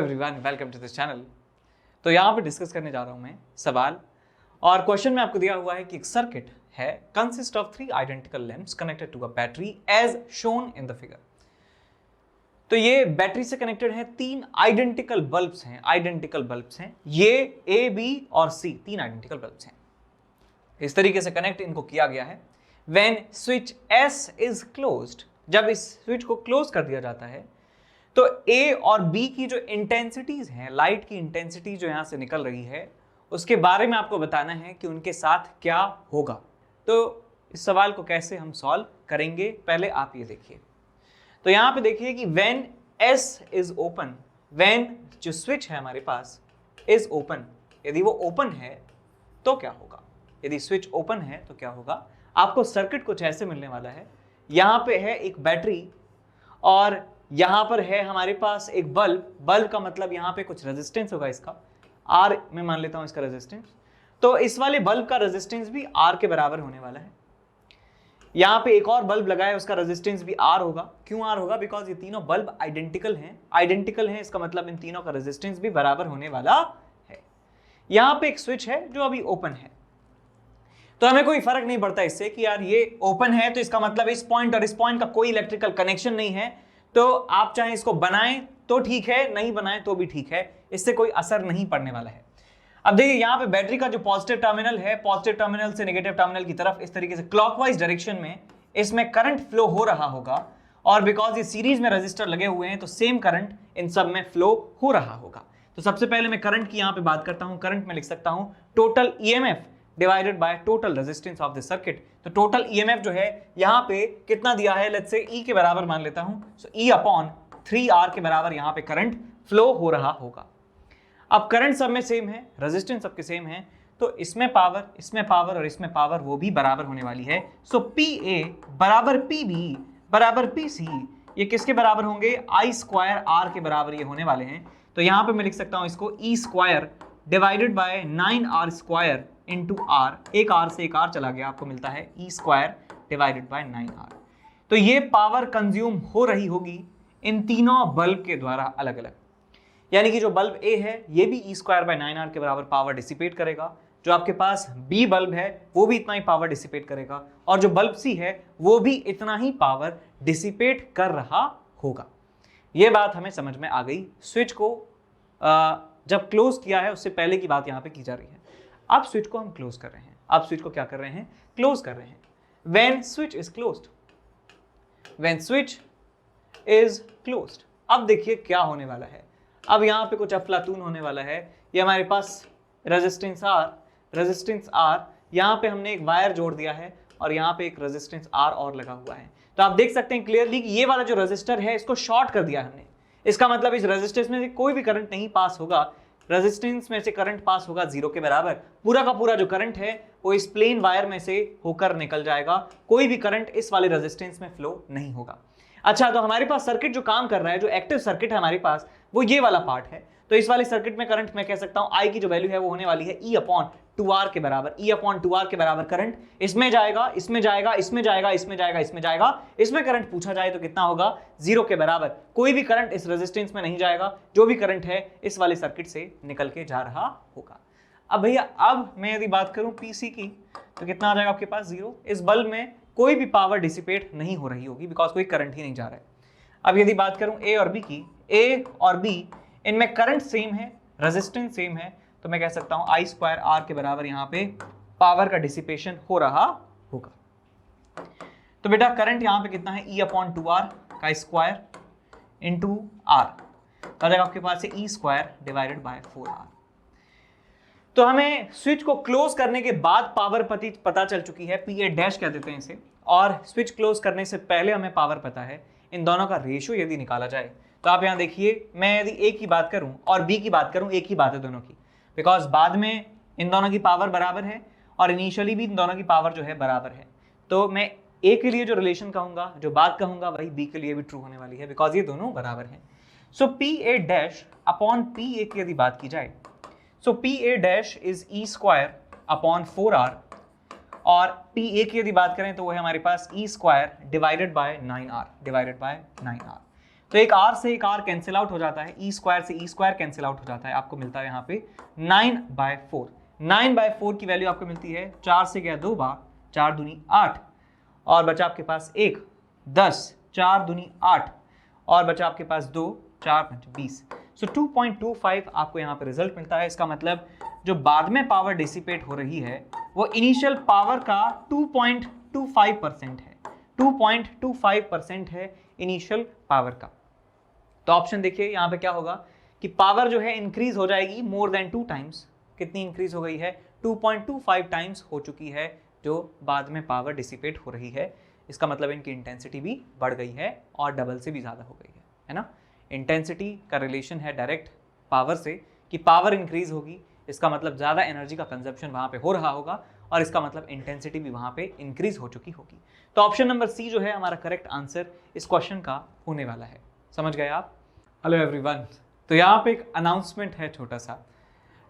Everyone, welcome to this channel. तो यहाँ पे डिस्कस करने जा रहा हूँ मैं सवाल, और क्वेश्चन में आपको दिया हुआ है कि एक सर्किट है consist of 3 identical lamps connected to a battery as shown in the figure. तो ये बैटरी से कनेक्टेड है, 3 आइडेंटिकल बल्ब्स हैं, ये ए, बी और सी 3 आइडेंटिकल बल्ब्स हैं। इस तरीके से कनेक्ट इनको किया गया है। When switch S is closed, जब इस स्विच को क्लोज कर दिया जाता है तो ए और बी की जो इंटेंसिटीज हैं, लाइट की इंटेंसिटी जो यहां से निकल रही है, उसके बारे में आपको बताना है कि उनके साथ क्या होगा। तो इस सवाल को कैसे हम सॉल्व करेंगे, पहले आप ये देखिए। तो यहां पे देखिए कि when S is open, when जो स्विच है हमारे पास इज ओपन, यदि वो ओपन है तो क्या होगा। यदि स्विच ओपन है तो क्या होगा, आपको सर्किट कुछ ऐसे मिलने वाला है। यहां पे है एक बैटरी और यहां पर है हमारे पास एक बल्ब का मतलब यहां पे कुछ रेजिस्टेंस होगा, इसका आर मैं मान लेता हूं इसका रेजिस्टेंस। तो इस वाले बल्ब का रेजिस्टेंस भी आर के बराबर होने वाला है। यहां पे एक और बल्ब लगा है, उसका रेजिस्टेंस भी आर होगा। क्यों आर होगा? बिकॉज ये तीनों बल्ब आइडेंटिकल हैं, इसका मतलब इन तीनों का रेजिस्टेंस भी बराबर होने वाला है। यहां पे एक स्विच है जो अभी ओपन है, तो हमें कोई फर्क नहीं पड़ता इससे कि यार ये ओपन है तो इसका मतलब इस पॉइंट और इस पॉइंट का कोई इलेक्ट्रिकल कनेक्शन नहीं है। तो आप चाहे इसको बनाएं तो ठीक है, नहीं बनाएं तो भी ठीक है, इससे कोई असर नहीं पड़ने वाला है। अब देखिए यहां पे बैटरी का जो पॉजिटिव टर्मिनल है, पॉजिटिव टर्मिनल से नेगेटिव टर्मिनल की तरफ इस तरीके से क्लॉकवाइज डायरेक्शन में इसमें करंट फ्लो हो रहा होगा, और बिकॉज ये सीरीज में रजिस्टर लगे हुए हैं तो सेम करंट इन सब में फ्लो हो रहा होगा। तो सबसे पहले मैं करंट की यहां पे बात करता हूं। करंट में लिख सकता हूं total EMF divided by total resistance of the circuit. तो टोटल ईएमएफ जो है यहां पे कितना दिया है, लेट्स से ई के बराबर मान लेता हूं। सो ई अपॉन 3R के बराबर यहां पे करंट फ्लो हो रहा होगा। अब करंट सब में सेम है, रेजिस्टेंस सबके सेम है, तो इसमें पावर और इसमें पावर वो भी बराबर होने वाली है। सो PA बराबर PB बराबर PC, ये किसके बराबर होंगे? I स्क्वायर R के बराबर ये होने वाले हैं। तो यहां पे मैं लिख सकता हूं इसको E square divided by 9R square into R। एक R से एक R चला गया, आपको मिलता है E square divided by 9R। तो ये पावर कंज्यूम हो रही होगी इन तीनों बल्ब के द्वारा अलग अलग, यानी कि जो बल्ब A है ये भी E स्क्वायर बाय 9R के बराबर पावर डिसिपेट करेगा, जो आपके पास B बल्ब है वो भी इतना ही पावर डिसिपेट करेगा, और जो बल्ब C है वो भी इतना ही पावर डिसिपेट कर रहा होगा। ये बात हमें समझ में आ गई। स्विच को जब क्लोज किया है उससे पहले की बात यहाँ पे की जा रही है। अब स्विच को हम क्लोज कर रहे हैं। अब स्विच को क्या कर रहे हैं? क्लोज कर रहे हैं। When switch is closed, when switch is closed, अब देखिए क्या होने वाला है। अब यहाँ पे कुछ अफलातून होने वाला है। ये हमारे पास रेजिस्टेंस R, यहाँ पे हमने एक वायर जोड़ दिया है और यहाँ पे एक रेजिस्टेंस R और लगा हुआ है। तो आप देख सकते हैं क्लियरली कि ये वाला जो रेजिस्टर है इसको शॉर्ट कर दिया हमने। इसका मतलब इस रेजिस्टेंस में से कोई भी करंट नहीं पास होगा, रेजिस्टेंस में से करंट पास होगा 0 के बराबर। पूरा का पूरा जो करंट है वो इस प्लेन वायर में से होकर निकल जाएगा, कोई भी करंट इस वाले रेजिस्टेंस में फ्लो नहीं होगा। अच्छा, तो हमारे पास सर्किट जो काम कर रहा है, जो एक्टिव सर्किट है हमारे पास, वो ये वाला पार्ट है। तो इस वाले सर्किट में करंट मैं कह सकता हूं I की जो वैल्यू है वो होने वाली है E अपॉन 2R के बराबर। E अपॉन 2R के बराबर करंट इसमें जाएगा, इसमें जाएगा, इसमें जाएगा, इसमें जाएगा, इसमें जाएगा। इसमें करंट पूछा जाए तो कितना होगा? 0 के बराबर। कोई भी करंट इस रेजिस्टेंस में नहीं जाएगा, जो भी करंट है इस वाले सर्किट से निकल के जा रहा होगा। अब भैया अब मैं यदि बात करूं PC की तो कितना आ जाएगा आपके पास? 0। इस बल्ब में कोई भी पावर डिसिपेट नहीं हो रही होगी बिकॉज कोई करंट ही नहीं जा रहा है। अब यदि बात करूं A और B की, A और B इनमें करंट सेम है, रेजिस्टेंस सेम है, तो मैं कह सकता हूं I स्क्वायर R के बराबर यहाँ पे पावर का डिसिपेशन हो रहा होगा। तो बेटा करंट यहाँ पे कितना है? E अपॉन 2R का स्क्वायर इंटू R, तो आ जाएगा आपके पास E square divided by 4R। तो हमें स्विच को क्लोज करने के बाद पावर पता चल चुकी है, PA डैश कह देते हैं इसे, और स्विच क्लोज करने से पहले हमें पावर पता है। इन दोनों का रेशियो यदि निकाला जाए तो आप यहाँ देखिए, मैं यदि A की बात करूं और B की बात करूं, एक ही बात है दोनों की, बिकॉज बाद में इन दोनों की पावर बराबर है और इनिशियली भी इन दोनों की पावर जो है बराबर है। तो मैं A के लिए जो रिलेशन कहूंगा, जो बात कहूंगा, वही B के लिए भी ट्रू होने वाली है बिकॉज ये दोनों बराबर हैं। सो PA डैश अपॉन PA की यदि बात की जाए, सो PA dash is E square upon 4R, और PA की यदि बात करें तो वो है हमारे पास E square divided by 9R, तो एक r से एक r कैंसिल आउट हो जाता है, e स्क्वायर से e स्क्वायर कैंसिल आउट हो जाता है, आपको मिलता है यहाँ पे 9/4। 9/4 की वैल्यू आपको मिलती है, 4 से गया 2 बार, 4 दूनी 8 और बचा आपके पास 1, 10, 4 दूनी 8 और बचा आपके पास 2, 4 5 20। सो 2.25 आपको यहाँ पे रिजल्ट मिलता है। इसका मतलब जो बाद में पावर डिसिपेट हो रही है वो इनिशियल पावर का 2.25% है, 2.25% है इनिशियल पावर का। तो ऑप्शन देखिए यहाँ पे क्या होगा कि पावर जो है इंक्रीज हो जाएगी मोर देन 2 टाइम्स। कितनी इंक्रीज हो गई है? 2.25 टाइम्स हो चुकी है जो बाद में पावर डिसिपेट हो रही है। इसका मतलब इनकी इंटेंसिटी भी बढ़ गई है और डबल से भी ज़्यादा हो गई है ना। इंटेंसिटी का रिलेशन है डायरेक्ट पावर से कि पावर इंक्रीज होगी, इसका मतलब ज़्यादा एनर्जी का कंजप्शन वहाँ पे हो रहा होगा और इसका मतलब इंटेंसिटी भी वहाँ पे इंक्रीज हो चुकी होगी। तो ऑप्शन नंबर सी जो है हमारा करेक्ट आंसर इस क्वेश्चन का होने वाला है। समझ गए आप? हेलो एवरीवन, तो यहाँ पे एक अनाउंसमेंट है छोटा सा।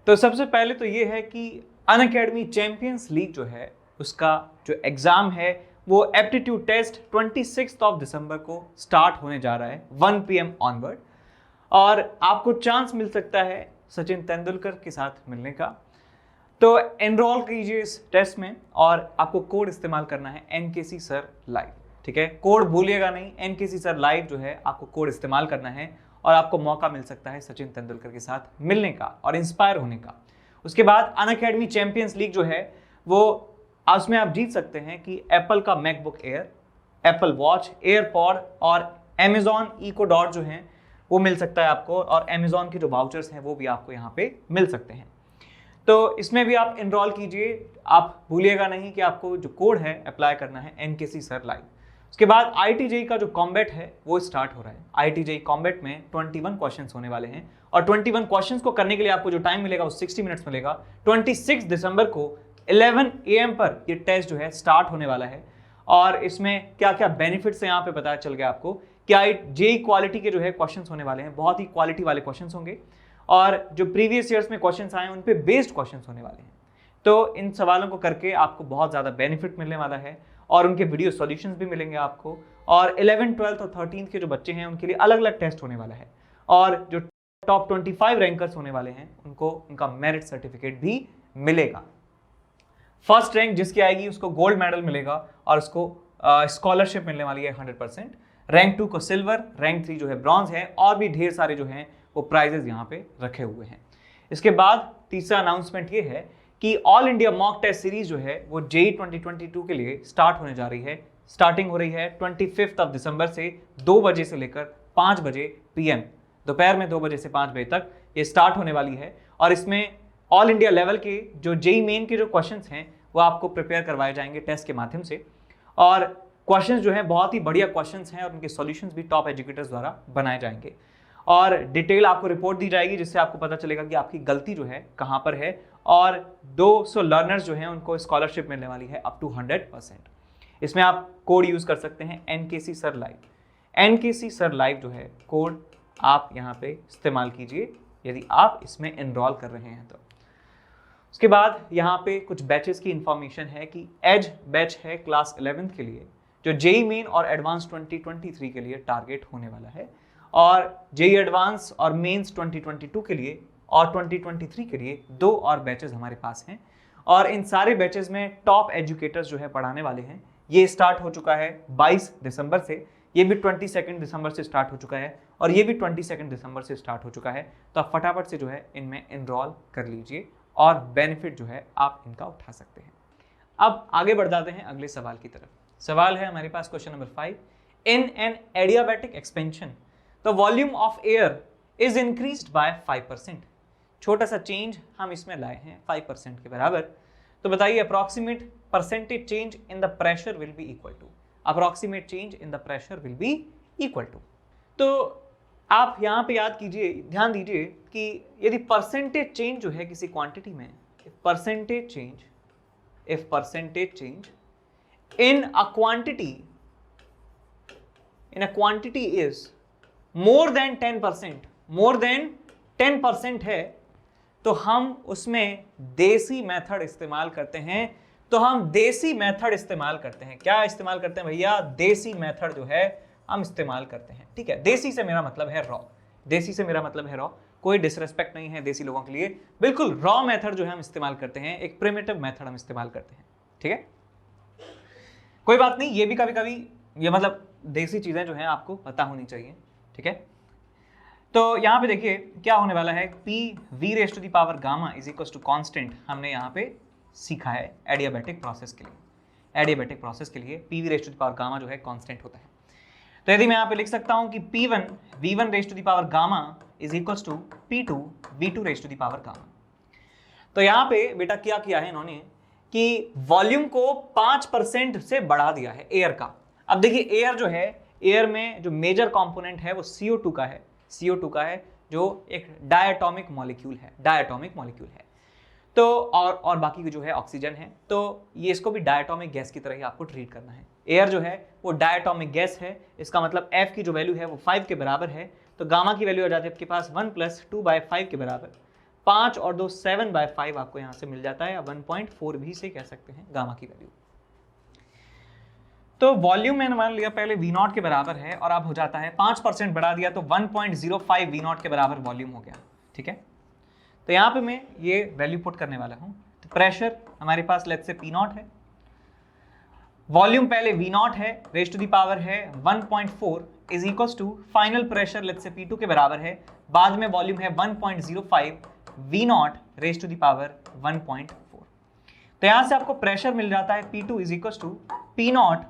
तो सबसे पहले तो ये है कि अनअकैडमी चैंपियंस लीग जो है उसका जो एग्ज़ाम है वो एप्टीट्यूड टेस्ट 26 दिसंबर को स्टार्ट होने जा रहा है 1 PM ऑनवर्ड, और आपको चांस मिल सकता है सचिन तेंदुलकर के साथ मिलने का। तो एनरोल कीजिए इस टेस्ट में और आपको कोड इस्तेमाल करना है NKC सर लाइव, ठीक है? कोड भूलिएगा नहीं, NKC सर लाइव जो है आपको कोड इस्तेमाल करना है और आपको मौका मिल सकता है सचिन तेंदुलकर के साथ मिलने का और इंस्पायर होने का। उसके बाद अनअकैडमी चैंपियंस लीग जो है वो उसमें आप जीत सकते हैं कि एप्पल का MacBook air, Apple watch, AirPod और अमेजॉन इको डॉट जो हैं वो मिल सकता है आपको, और अमेजॉन के जो वाउचर्स हैं वो भी आपको यहाँ पे मिल सकते हैं। तो इसमें भी आप इनरोल कीजिए। आप भूलिएगा नहीं कि आपको जो कोड है अप्लाई करना है NKC सर लाइव। उसके बाद IIT-JEE का जो कॉम्बैट है वो स्टार्ट हो रहा है। IIT-JEE कॉम्बैट में 21 क्वेश्चंस होने वाले हैं और 21 क्वेश्चंस को करने के लिए आपको जो टाइम मिलेगा वो 60 मिनट्स मिलेगा। 26 दिसंबर को 11 AM पर ये टेस्ट जो है स्टार्ट होने वाला है। और इसमें क्या क्या बेनिफिट्स हैं यहाँ पे पता चल गया आपको कि IIT-JEE क्वालिटी के जो है क्वेश्चंस होने वाले हैं, बहुत ही क्वालिटी वाले क्वेश्चंस होंगे और जो प्रीवियस ईयर्स में क्वेश्चंस आए उन पे बेस्ड क्वेश्चंस होने वाले हैं। तो इन सवालों को करके आपको बहुत ज़्यादा बेनिफिट मिलने वाला है और उनके वीडियो सॉल्यूशंस भी मिलेंगे आपको। और 11th, 12th और 13th के जो बच्चे हैं उनके लिए अलग अलग टेस्ट होने वाला है और जो टॉप 25 रैंकर्स होने वाले हैं उनको उनका मेरिट सर्टिफिकेट भी मिलेगा। फर्स्ट रैंक जिसकी आएगी उसको गोल्ड मेडल मिलेगा और उसको स्कॉलरशिप मिलने वाली है 100%। रैंक 2 को सिल्वर, रैंक 3 जो है ब्रॉन्ज है और भी ढेर सारे जो हैं वो प्राइजेस यहाँ पे रखे हुए हैं। इसके बाद तीसरा अनाउंसमेंट ये है कि all India mock test series जो है वो JEE 2022 के लिए स्टार्ट होने जा रही है। स्टार्टिंग हो रही है 25 दिसंबर से 2 बजे से लेकर 5 बजे PM, दोपहर में 2 बजे से 5 बजे तक ये स्टार्ट होने वाली है। और इसमें ऑल इंडिया लेवल के जो JEE मेन के जो क्वेश्चंस हैं वो आपको प्रिपेयर करवाए जाएंगे टेस्ट के माध्यम से, और क्वेश्चंस जो हैं बहुत ही बढ़िया क्वेश्चंस हैं और उनके सॉल्यूशंस भी टॉप एजुकेटर्स द्वारा बनाए जाएंगे और डिटेल आपको रिपोर्ट दी जाएगी जिससे आपको पता चलेगा कि आपकी गलती जो है कहाँ पर है। और 200 लर्नर्स जो हैं उनको स्कॉलरशिप मिलने वाली है अप टू 100%। इसमें आप कोड यूज़ कर सकते हैं NKC sir live. NKC sir live जो है कोड आप यहाँ पे इस्तेमाल कीजिए यदि आप इसमें एनरोल कर रहे हैं तो। उसके बाद यहाँ पे कुछ बैचेस की इंफॉर्मेशन है कि एज बैच है क्लास 11th के लिए जो JEE मेन और एडवांस 2023 के लिए टारगेट होने वाला है, और JEE एडवांस और मेंस 2022 के लिए और 2023 के लिए 2 और बैचेस हमारे पास हैं और इन सारे बैचेस में टॉप एजुकेटर्स जो है पढ़ाने वाले हैं। ये स्टार्ट हो चुका है 22 दिसंबर से, ये भी 22 दिसंबर से स्टार्ट हो चुका है और ये भी 22 दिसंबर से स्टार्ट हो चुका है। तो आप फटाफट से जो है इनमें एनरोल कर लीजिए और बेनिफिट जो है आप इनका उठा सकते हैं। अब आगे बढ़ जाते हैं अगले सवाल की तरफ। सवाल है हमारे पास question number 5, in an adiabatic expansion the volume of air is increased by 5%। छोटा सा चेंज हम इसमें लाए हैं 5% के बराबर। तो बताइए approximate percentage change in the pressure will be equal to, approximate change in the pressure will be equal to. तो आप यहाँ पे याद कीजिए, ध्यान दीजिए कि यदि परसेंटेज चेंज जो है किसी क्वांटिटी में, percentage change, if percentage change in a quantity is more than 10%, more than 10% है तो हम उसमें देसी मेथड इस्तेमाल करते हैं। तो हम देसी मेथड इस्तेमाल करते हैं, क्या इस्तेमाल करते हैं भैया? देसी मेथड जो है हम इस्तेमाल करते हैं, ठीक है। देसी से मेरा मतलब है रॉ, देसी से मेरा मतलब है रॉ, कोई डिसरेस्पेक्ट नहीं है देसी लोगों के लिए, बिल्कुल रॉ मेथड जो है हम इस्तेमाल करते हैं, एक प्रिमिटिव मेथड हम इस्तेमाल करते हैं, ठीक है। कोई बात नहीं, ये भी कभी कभी ये मतलब देसी चीजें जो हैं आपको पता होनी चाहिए, ठीक है। तो यहाँ पे देखिए क्या होने वाला है, P V raise to the power gamma is equal to constant हमने यहाँ पे सीखा है एडियाबैटिक प्रोसेस के लिए। एडियाबैटिक प्रोसेस के लिए P V raise to the power gamma जो है कांस्टेंट होता है। तो यदि मैं यहाँ पे लिख सकता हूँ कि P1 V1 raise to the power gamma is equal to P2 V2 raise to the power gamma. तो यहाँ पे बेटा क्या किया है इन्होंने कि वॉल्यूम को 5% से बढ़ा दिया है एयर का। अब देखिए एयर जो है, एयर में जो मेजर कंपोनेंट है वो CO2 का है, CO2 का है जो एक डायटोमिक मॉलिक्यूल है, डायटोमिक मॉलिक्यूल है। तो और बाकी जो है ऑक्सीजन है, तो ये इसको भी डायटोमिक गैस की तरह ही आपको ट्रीट करना है। एयर जो है वो डायटोमिक गैस है, इसका मतलब F की जो वैल्यू है वो 5 के बराबर है, तो गामा की वैल्यू आ जाती है आपके पास 1 + 2/5 के बराबर, 5 और 2 7/5 आपको यहाँ से मिल जाता है, या 1.4 भी से कह सकते हैं गामा की वैल्यू। तो वॉल्यूम मैंने मान लिया पहले V0 के बराबर है, और अब हो जाता है 5% बढ़ा दिया तो 1.05 V0 के बराबर वॉल्यूम हो गया, ठीक है। तो यहाँ पे मैं ये वैल्यू पुट करने वाला हूँ। तो प्रेशर हमारे पास लेट्स से P0 है, वॉल्यूम पहले V0 है, रेज टू द पावर है 1.4 is equal to final pressure let's say P2 के बराबर है, बाद में वॉल्यूम है 1.05 V0 raise to the power 1.4। तो यहाँ से आपको प्रेशर मिल जाता है P2 is equal to P0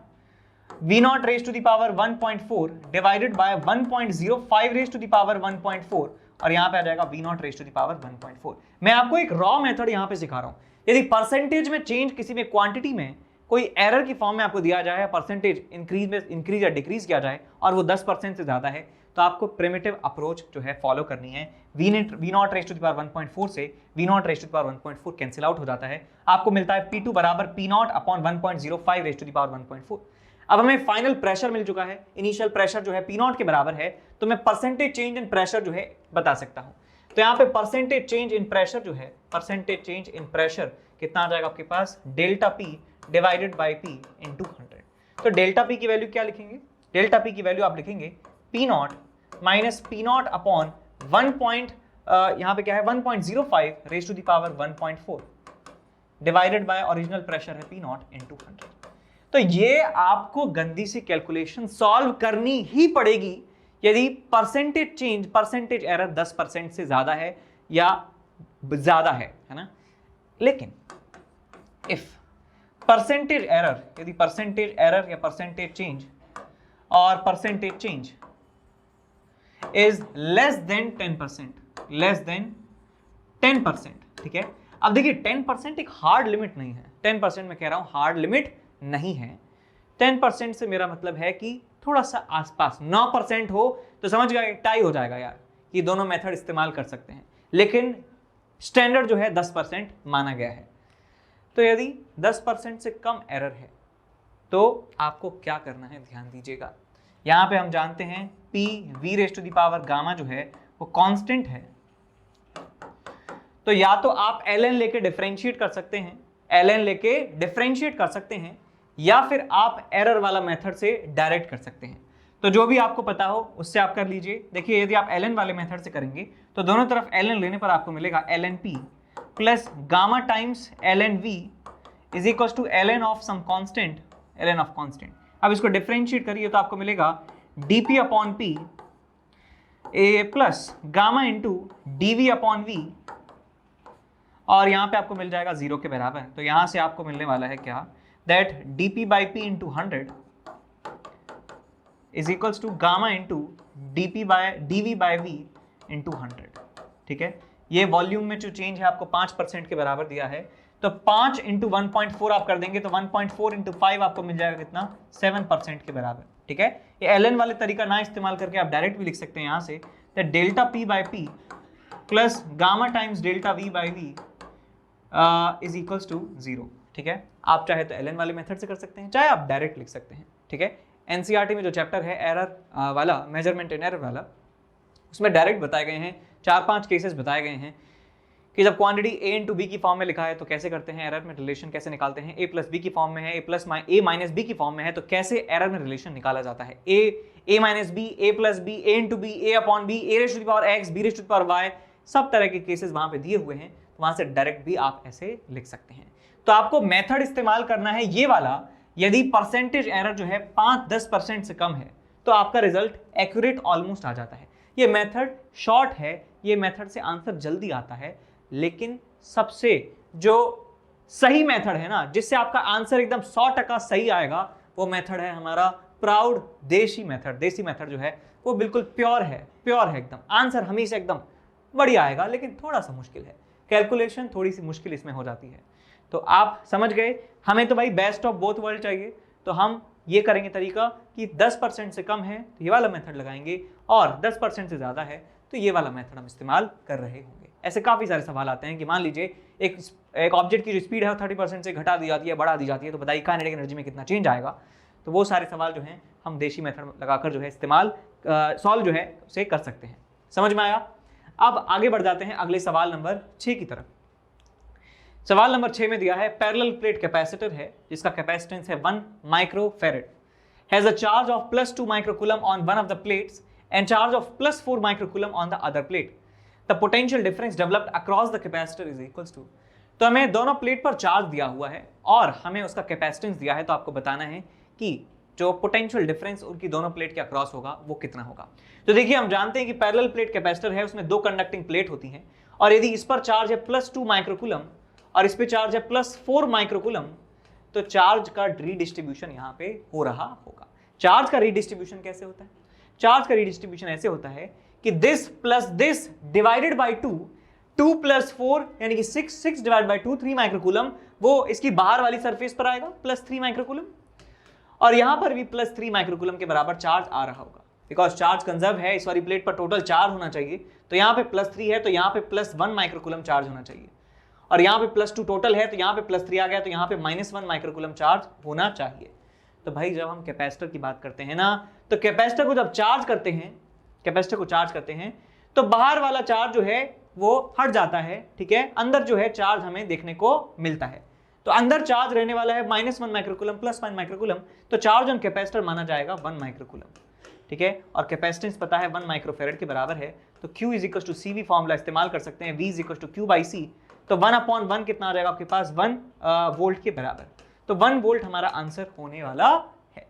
V0 raise to the power 1.4 divided by 1.05 raise to the power 1.4, और यहाँ पे आ जाएगा V0 raise to the power 1.4। मैं आपको एक रॉ मेथड यहाँ पे सिखा रहा हूँ। यदि परसेंटेज में चेंज किसी में क्वांटिटी में कोई एरर की फॉर्म में आपको दिया जाए, परसेंटेज इंक्रीज या डिक्रीज किया जाए और वो 10% से ज्यादा है, तो आपको प्रिमिटिव अप्रोच जो है फॉलो करनी है। V0 raise to the power 1.4 से V0 raise to the power 1.4 cancel out हो जाता है, आपको मिलता है P2 बराबर P0 upon 1.05 raise to the power 1.4। अब हमें फाइनल प्रेशर मिल चुका है, इनिशियल प्रेशर जो है P0 के बराबर है, तो मैं परसेंटेज चेंज इन प्रेशर जो है बता सकता हूं। तो यहाँ पे परसेंटेज चेंज इन प्रेशर जो है, परसेंटेज चेंज इन प्रेशर कितना आ जाएगा आपके पास, delta P divided by P into 100। तो डेल्टा P की वैल्यू क्या लिखेंगे, डेल्टा P की वैल्यू आप लिखेंगे P0 माइनस P0 अपॉन 1. यहाँ पे क्या है 1.05 raise to the power 1.4 divided by original pressure है P0 इंटू 100। तो ये आपको गंदी सी कैलकुलेशन सॉल्व करनी ही पड़ेगी यदि परसेंटेज चेंज, परसेंटेज एरर 10% से ज्यादा है या ज्यादा है ना। लेकिन इफ परसेंटेज एरर, यदि परसेंटेज एरर या परसेंटेज चेंज और percentage change is less than 10%, less than 10%, ठीक है। अब देखिए 10% एक हार्ड लिमिट नहीं है, 10% मैं कह रहा हूं हार्ड लिमिट नहीं है। 10% से मेरा मतलब है कि थोड़ा सा आसपास 9% हो तो समझ गया टाई हो जाएगा यार, कि दोनों मेथड इस्तेमाल कर सकते हैं, लेकिन स्टैंडर्ड जो है 10% माना गया है। तो यदि 10% से कम एरर है तो आपको क्या करना है, ध्यान दीजिएगा। यहां पे हम जानते हैं P V raise to the power gamma जो है वो कांस्टेंट है, तो या तो आप ln लेके डिफरेंशिएट कर सकते हैं, ln लेके डिफरेंशिएट कर सकते हैं, या फिर आप एरर वाला मेथड से डायरेक्ट कर सकते हैं। तो जो भी आपको पता हो उससे आप कर लीजिए। देखिए यदि आप ln वाले मेथड से करेंगे तो दोनों तरफ ln लेने पर आपको मिलेगा ln P plus gamma times ln V is equal to ln of some constant, ln of constant. अब इसको डिफरेंशिएट करिए तो आपको मिलेगा dP upon P a plus gamma into dV upon V, और यहां पे आपको मिल जाएगा 0 के बराबर। तो यहां से आपको मिलने वाला है क्या, that dP by P into 100 is equals to gamma into dV by V into 100, ठीक है। ये वॉल्यूम में जो चेंज है आपको 5% के बराबर दिया है, तो 5 इंटू 1.4 आप कर देंगे तो 1.4 इंटू 5 आपको मिल जाएगा कितना, 7% के बराबर, ठीक है। ये ln वाले तरीका ना इस्तेमाल करके आप डायरेक्ट भी लिख सकते हैं यहाँ से, that delta P by P plus gamma times delta V by V is equals to 0, ठीक है। आप चाहे तो ln वाले मेथड से कर सकते हैं, चाहे आप डायरेक्ट लिख सकते हैं, ठीक है। एनसीईआरटी में जो चैप्टर है एरर वाला, मेजरमेंट इन एरर वाला, उसमें डायरेक्ट बताए गए हैं, 4-5 केसेस बताए गए हैं कि जब क्वांटिटी ए इंटू बी की फॉर्म में लिखा है तो कैसे करते हैं, एरर में रिलेशन कैसे निकालते हैं, ए प्लस बी की फॉर्म में है, ए माइनस बी की फॉर्म में है, तो कैसे एरर में रिलेशन निकाला जाता है, A minus B, A plus B, A into B, A upon B, A raise to the power X, B raise to the power Y, सब तरह के केसेस वहां पे दिए हुए हैं, तो वहां से डायरेक्ट भी आप ऐसे लिख सकते हैं। तो आपको मेथड इस्तेमाल करना है ये वाला, यदि परसेंटेज एरर जो है 5-10% से कम है तो आपका रिजल्ट एक्यूरेट ऑलमोस्ट आ जाता है। ये मेथड शॉर्ट है, ये मेथड से आंसर जल्दी आता है, लेकिन सबसे जो सही मेथड है ना, जिससे आपका आंसर एकदम 100% सही आएगा, वो मेथड है हमारा प्राउड देसी मेथड। देसी मेथड जो है वो बिल्कुल प्योर है एकदम, आंसर हमेशा एकदम बढ़िया आएगा, लेकिन थोड़ा सा मुश्किल है, कैलकुलेशन थोड़ी सी मुश्किल इसमें हो जाती है। तो आप समझ गए, हमें तो भाई बेस्ट ऑफ बोथ वर्ल्ड चाहिए, तो हम ये करेंगे तरीका कि 10% से कम है तो ये वाला मेथड लगाएंगे, और 10% से ज़्यादा है तो ये वाला मेथड हम इस्तेमाल कर रहे होंगे। ऐसे काफ़ी सारे सवाल आते हैं कि मान लीजिए एक ऑब्जेक्ट की जो स्पीड है वो 30% से घटा दी जाती है, बढ़ा दी जाती है, तो बताइए काइनेटिक एनर्जी में कितना चेंज आएगा। तो वो सारे सवाल जो हैं हम देसी मेथड लगाकर जो है इस्तेमाल सॉल्व जो है उसे कर सकते हैं। समझ में आया? अब आगे बढ़ जाते हैं अगले सवाल नंबर 6 की तरफ। सवाल नंबर 6 में दिया है पैरेलल प्लेट कैपेसिटर है जिसका कैपेसिटेंस है 1 microfarad, has a charge of +2 microcoulomb on one of the plates and charge of +4 microcoulomb on the other plate. The potential difference developed across the capacitor is equals to. तो हमें दोनों plate पर charge दिया हुआ है और हमें उसका कैपेसिटेंस दिया है, तो आपको बताना है कि जो पोटेंशियल डिफरेंस उनकी दोनों प्लेट के अक्रॉस होगा वो कितना होगा। तो देखिए हम जानते हैं कि पैरेलल प्लेट कैपेसिटर है, उसमें 2 कंडक्टिंग प्लेट होती हैं, और यदि इस पर चार्ज है +2 माइक्रोकूलम और इस पे चार्ज है +4 माइक्रोकूलम, तो चार्ज का रीडिस्ट्रीब्यूशन यहाँ पे हो रहा होगा। चार्ज का रीडिस्ट्रीब्यूशन कैसे होता है? चार्ज का रीडिस्ट्रीब्यूशन ऐसे होता है कि this plus this divided by 2 + 4 यानी कि 6 डिवाइड बाई 2 3 माइक्रोकूलम, वो इसकी बाहर वाली सरफेस पर आएगा +3 माइक्रोकूलम, और यहां पर भी +3 माइक्रोकूलम के बराबर चार्ज आ रहा होगा, बिकॉज चार्ज कंजर्व है, इस वाली प्लेट पर टोटल चार्ज होना चाहिए, तो यहाँ पे +3 है तो यहाँ पे +1 माइक्रोकूलम चार्ज होना चाहिए, और यहाँ पे +2 टोटल है तो यहाँ पे +3 आ गया, तो यहाँ पे -1 माइक्रोकूलम चार्ज होना चाहिए। तो भाई जब हम कैपेसिटर की बात करते हैं ना, तो कैपेसिटर को जब चार्ज करते हैं, कैपेसिटर को चार्ज करते हैं तो बाहर वाला चार्ज जो है वो हट जाता है, ठीक है, अंदर जो है चार्ज हमें देखने को मिलता है। तो अंदर चार्ज रहने वाला है -1 माइक्रोकूलम +1 माइक्रोकूलम, तो चार्ज ऑन कैपेसिटर माना जाएगा 1 माइक्रोकूलम, ठीक है, और कैपेसिटेंस पता है 1 माइक्रोफैरेड के बराबर है, तो Q = CV फॉर्मूला इस्तेमाल कर सकते हैं, V = Q/C, तो 1/1 कितना आ जाएगा आपके पास 1 वोल्ट के बराबर, तो 1 वोल्ट हमारा आंसर होने वाला है।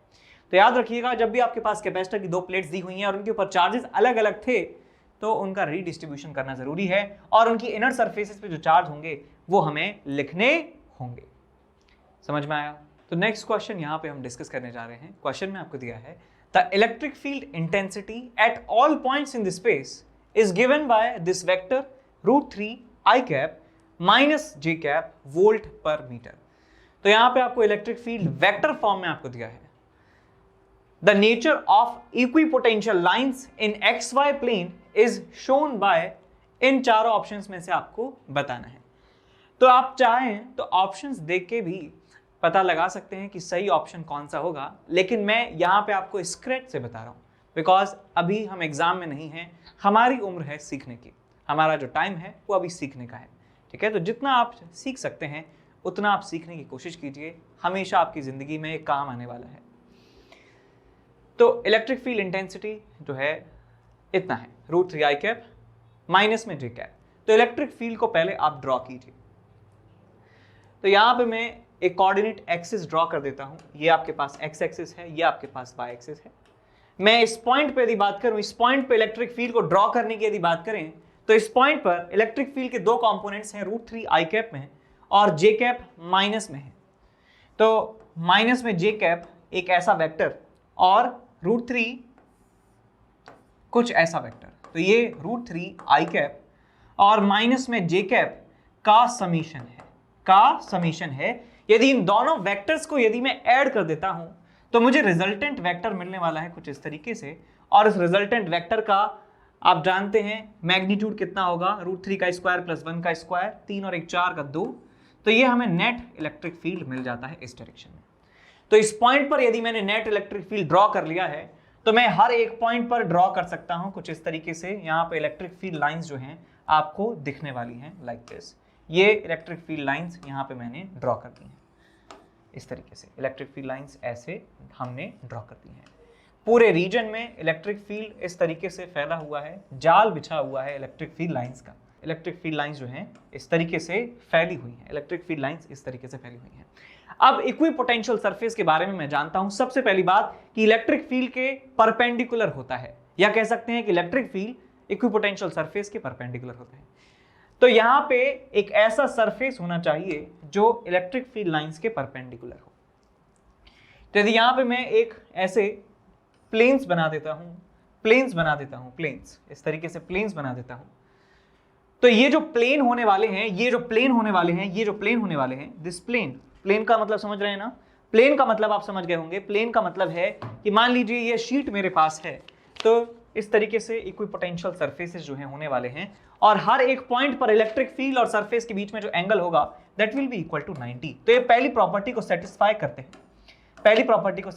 तो याद रखिएगा जब भी आपके पास कैपेसिटर की 2 प्लेट्स दी हुई हैं और उनके ऊपर चार्जेस अलग अलग थे तो उनका रीडिस्ट्रीब्यूशन करना जरूरी है, और उनकी इनर सरफेसेस पे जो चार्ज होंगे वो हमें लिखने होंगे। समझ में आया? तो नेक्स्ट क्वेश्चन यहाँ पे हम डिस्कस करने जा रहे हैं। क्वेश्चन में आपको दिया है the electric field intensity at all points in the space is given by this vector √3 I cap -j cap volt पर मीटर। तो यहाँ पे आपको इलेक्ट्रिक फील्ड वेक्टर फॉर्म में आपको दिया है। The nature of equipotential lines in XY plane is shown by, इन चारों ऑप्शंस में से आपको बताना है। तो आप चाहें तो ऑप्शंस देख के भी पता लगा सकते हैं कि सही ऑप्शन कौन सा होगा, लेकिन मैं यहाँ पे आपको स्क्रैच से बता रहा हूँ, बिकॉज अभी हम एग्जाम में नहीं हैं, हमारी उम्र है सीखने की, हमारा जो टाइम है वो अभी सीखने का है, ठीक है। तो जितना आप सीख सकते हैं उतना आप सीखने की कोशिश कीजिए, हमेशा आपकी ज़िंदगी में काम आने वाला है। तो इलेक्ट्रिक फील्ड इंटेंसिटी जो है इतना है, √3 I कैप माइनस में j कैप। तो इलेक्ट्रिक फील्ड को पहले आप ड्रॉ कीजिए। तो यहाँ पे मैं एक कोऑर्डिनेट एक्सिस ड्रॉ कर देता हूँ, ये आपके पास x एक्सिस है, ये आपके पास y एक्सिस है। मैं इस पॉइंट पे यदि बात करूँ, इस पॉइंट पे इलेक्ट्रिक फील्ड को ड्रॉ करने की यदि बात करें, तो इस पॉइंट पर इलेक्ट्रिक फील्ड के 2 कंपोनेंट्स हैं, √3 I कैप में और j कैप माइनस में है। तो माइनस में j कैप एक ऐसा वेक्टर और √3 कुछ ऐसा वेक्टर, तो ये √3 I कैप और माइनस में j कैप का समीशन है। यदि इन दोनों वेक्टर्स को यदि मैं ऐड कर देता हूं तो मुझे रिजल्टेंट वेक्टर मिलने वाला है कुछ इस तरीके से, और इस रिजल्टेंट वेक्टर का आप जानते हैं मैग्नीट्यूड कितना होगा, √3 का स्क्वायर + 1 का स्क्वायर, 3 और 1 4 का 2, तो ये हमें नेट इलेक्ट्रिक फील्ड मिल जाता है इस डायरेक्शन में। तो इस पॉइंट पर यदि मैंने नेट इलेक्ट्रिक फील्ड ड्रॉ कर लिया है तो मैं हर एक पॉइंट पर ड्रॉ कर सकता हूं कुछ इस तरीके से। यहाँ पे इलेक्ट्रिक फील्ड लाइंस जो हैं आपको दिखने वाली हैं लाइक दिस। ये इलेक्ट्रिक फील्ड लाइंस यहाँ पे मैंने ड्रॉ कर दी हैं इस तरीके से, इलेक्ट्रिक फील्ड लाइंस ऐसे हमने ड्रॉ कर दी हैं। पूरे रीजन में इलेक्ट्रिक फील्ड इस तरीके से फैला हुआ है, जाल बिछा हुआ है इलेक्ट्रिक फील्ड लाइंस का। इलेक्ट्रिक फील्ड लाइंस जो हैं इस तरीके से फैली हुई हैं, इलेक्ट्रिक फील्ड लाइंस इस तरीके से फैली हुई हैं। अब इक्विपोटेंशियल सरफेस के बारे में मैं जानता हूं सबसे पहली बात कि इलेक्ट्रिक फील्ड के परपेंडिकुलर होता है, या कह सकते हैं कि इलेक्ट्रिक फील्ड इक्विपोटेंशियल सरफेस के परपेंडिकुलर होता है। तो यहां पे एक ऐसा सरफेस होना चाहिए जो इलेक्ट्रिक फील्ड लाइंस के परपेंडिकुलर हो। तो यदि यहां पे मैं एक ऐसे प्लेन्स बना देता हूं, प्लेन्स इस तरीके से प्लेन्स बना देता हूं, तो ये जो प्लेन होने वाले हैं, ये जो प्लेन होने वाले हैं, दिस प्लेन का मतलब समझ रहे हैं ना? प्लेन का मतलब आप समझ गए होंगे। प्लेन का मतलब है कि मान लीजिए ये शीट मेरे पास है, तो इस तरीके से इक्विपोटेंशियल सरफेसेस जो हैं होने वाले हैं, और हर एक पॉइंट पर इलेक्ट्रिक फील्ड और सरफेस के बीच में जो एंगल होगा that will be equal to 90। तो ये पहली प्रॉपर्टी को सेटिस्फाई करते हैं, पहली प्रॉपर्टी को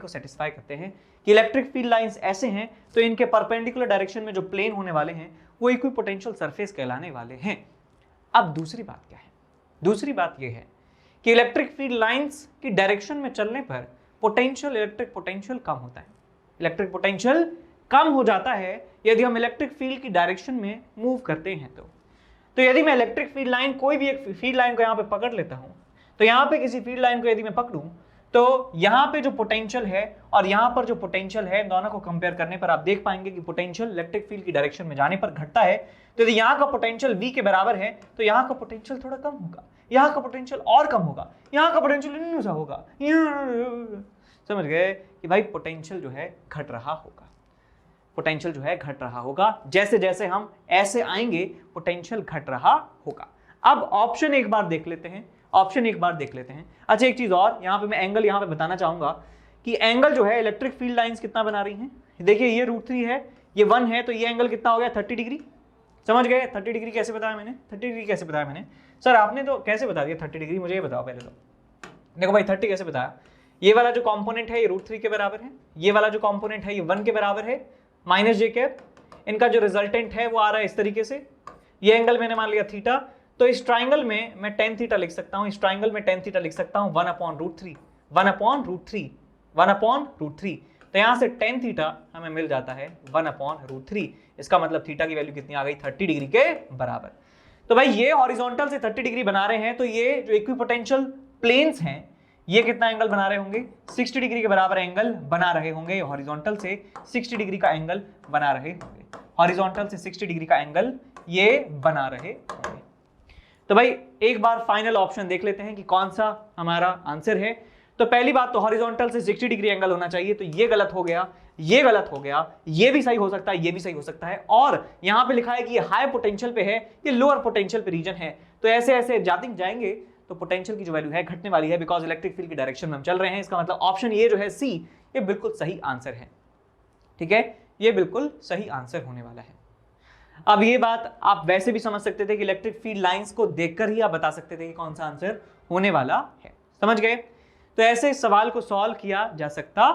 सेटिस्फाई करते हैं कि इलेक्ट्रिक फील्ड लाइंस ऐसे हैं तो इनके परपेंडिकुलर डायरेक्शन में जो प्लेन होने वाले हैं वो इक्विपोटेंशियल सरफेस कहलाने वाले हैं। अब दूसरी बात क्या है? दूसरी बात यह है कि इलेक्ट्रिक फील्ड लाइंस की डायरेक्शन में चलने पर पोटेंशियल, इलेक्ट्रिक पोटेंशियल कम होता है। इलेक्ट्रिक पोटेंशियल कम हो जाता है यदि हम इलेक्ट्रिक फील्ड की डायरेक्शन में मूव करते हैं। तो यदि मैं इलेक्ट्रिक फील्ड लाइन, कोई भी एक फील्ड लाइन को यहां पे पकड़ लेता हूं, तो यहां पे किसी फील्ड लाइन को यदि मैं पकड़ूं तो यहां पे जो पोटेंशियल है और यहां पर जो पोटेंशियल है, दोनों को कंपेयर करने पर आप देख पाएंगे कि पोटेंशियल इलेक्ट्रिक फील्ड की डायरेक्शन में जाने पर घटता है। तो यदि यहां का पोटेंशियल v के बराबर है तो यहां का पोटेंशियल थोड़ा कम होगा, यहां का पोटेंशियल और कम होगा, यहां का पोटेंशियल इनसा होगा। समझ गए कि भाई पोटेंशियल जो है घट रहा होगा, पोटेंशियल जो है घट रहा होगा। जैसे जैसे हम ऐसे आएंगे पोटेंशियल घट रहा होगा। अब ऑप्शन एक बार देख लेते हैं, अच्छा एक चीज और, यहां पे मैं एंगल यहां पे बताना चाहूंगा कि एंगल जो है इलेक्ट्रिक फील्ड लाइंस कितना बना रही हैं। देखिए ये √3 है, ये 1 है, तो ये एंगल कितना हो गया? 30 डिग्री। समझ गए? 30 डिग्री कैसे बताया मैंने? 30 डिग्री कैसे बताया मैंने? सर आपने तो कैसे बता दिया 30 डिग्री? मुझे ये बताओ पहले तो। देखो भाई 30 कैसे बताया? ये वाला जो कंपोनेंट है ये √3 के बराबर है, ये वाला जो कंपोनेंट है ये 1 के बराबर है, माइनस जे कैप, इनका जो रिजल्टेंट है वो आ रहा है इस तरीके से। ये एंगल मैंने मान लिया थीटा, तो इस ट्राइंगल में मैं tan थीटा लिख सकता हूं, इस ट्राइंगल में tan थीटा लिख सकता हूं 1/√3। तो यहां से tan थीटा हमें मिल जाता है 1/√3। इसका मतलब थीटा की वैल्यू कितनी आ गई? 30 डिग्री के बराबर। तो भाई ये हॉरिजॉन्टल से 30 डिग्री बना रहे हैं, तो ये जो इक्विपोटेंशियल प्लेन्स हैं ये कितना एंगल बना रहे होंगे? 60 डिग्री के बराबर एंगल बना रहे होंगे। हॉरिजॉन्टल से 60 डिग्री का एंगल बना रहे होंगे, हॉरिजॉन्टल से 60 डिग्री का एंगल ये बना रहे होंगे। तो भाई एक बार फाइनल ऑप्शन देख लेते हैं कि कौन सा हमारा आंसर है। तो पहली बात तो हॉरिजॉन्टल से 60 डिग्री एंगल होना चाहिए, तो ये गलत हो गया, ये गलत हो गया, ये भी सही हो सकता है, ये भी सही हो सकता है। और यहां पे लिखा है कि ये हाई पोटेंशियल पे है, ये लोअर पोटेंशियल पे रीजन है, तो ऐसे ऐसे जाएंगे तो पोटेंशियल की जो वैल्यू है घटने वाली है, बिकॉज इलेक्ट्रिक फील्ड की डायरेक्शन में हम चल रहे हैं। इसका मतलब ऑप्शन ये जो है सी, ये बिल्कुल सही आंसर है। ठीक है, ये बिल्कुल सही आंसर होने वाला है। अब ये बात आप वैसे भी समझ सकते थे कि इलेक्ट्रिक फील्ड लाइंस को देखकर ही आप बता सकते थे कि कौन सा आंसर होने वाला है। समझ गए? तो ऐसे इस सवाल को सॉल्व किया जा सकता